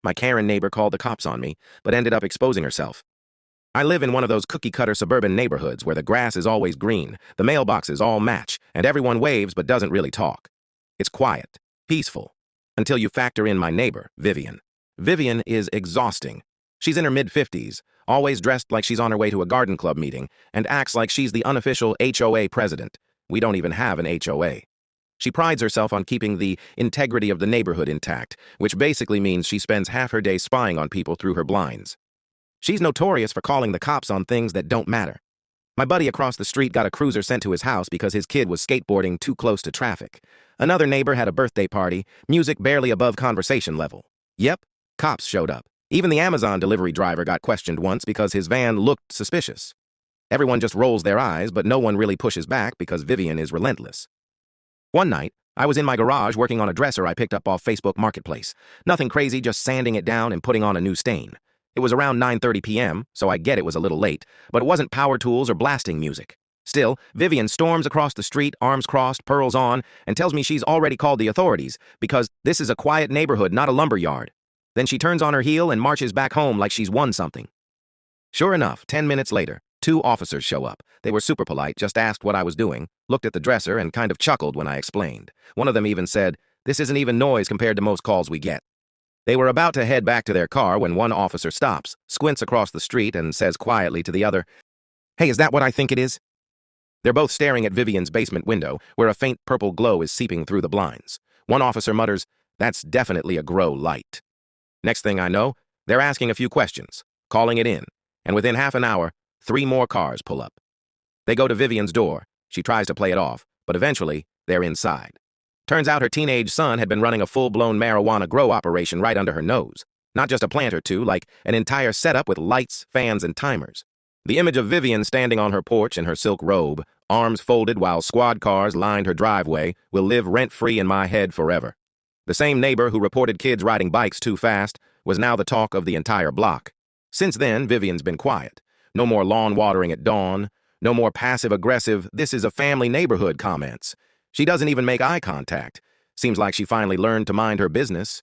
My Karen neighbor called the cops on me, but ended up exposing herself. I live in one of those cookie-cutter suburban neighborhoods where the grass is always green, the mailboxes all match, and everyone waves but doesn't really talk. It's quiet, peaceful, until you factor in my neighbor, Vivian. Vivian is exhausting. She's in her mid-50s, always dressed like she's on her way to a garden club meeting, and acts like she's the unofficial HOA president. We don't even have an HOA. She prides herself on keeping the integrity of the neighborhood intact, which basically means she spends half her day spying on people through her blinds. She's notorious for calling the cops on things that don't matter. My buddy across the street got a cruiser sent to his house because his kid was skateboarding too close to traffic. Another neighbor had a birthday party, music barely above conversation level. Yep, cops showed up. Even the Amazon delivery driver got questioned once because his van looked suspicious. Everyone just rolls their eyes, but no one really pushes back because Vivian is relentless. One night, I was in my garage working on a dresser I picked up off Facebook Marketplace. Nothing crazy, just sanding it down and putting on a new stain. It was around 9:30 p.m., so I get it was a little late, but it wasn't power tools or blasting music. Still, Vivian storms across the street, arms crossed, pearls on, and tells me she's already called the authorities because this is a quiet neighborhood, not a lumber yard. Then she turns on her heel and marches back home like she's won something. Sure enough, 10 minutes later, 2 officers show up. They were super polite, just asked what I was doing, looked at the dresser, and kind of chuckled when I explained. One of them even said, "This isn't even noise compared to most calls we get." They were about to head back to their car when one officer stops, squints across the street, and says quietly to the other, "Hey, is that what I think it is?" They're both staring at Vivian's basement window, where a faint purple glow is seeping through the blinds. One officer mutters, "That's definitely a grow light." Next thing I know, they're asking a few questions, calling it in, and within half an hour, 3 more cars pull up. They go to Vivian's door. She tries to play it off, but eventually, they're inside. Turns out her teenage son had been running a full-blown marijuana grow operation right under her nose. Not just a plant or two, like an entire setup with lights, fans, and timers. The image of Vivian standing on her porch in her silk robe, arms folded while squad cars lined her driveway, will live rent-free in my head forever. The same neighbor who reported kids riding bikes too fast was now the talk of the entire block. Since then, Vivian's been quiet. No more lawn watering at dawn. No more passive-aggressive, "this is a family neighborhood" comments. She doesn't even make eye contact. Seems like she finally learned to mind her business.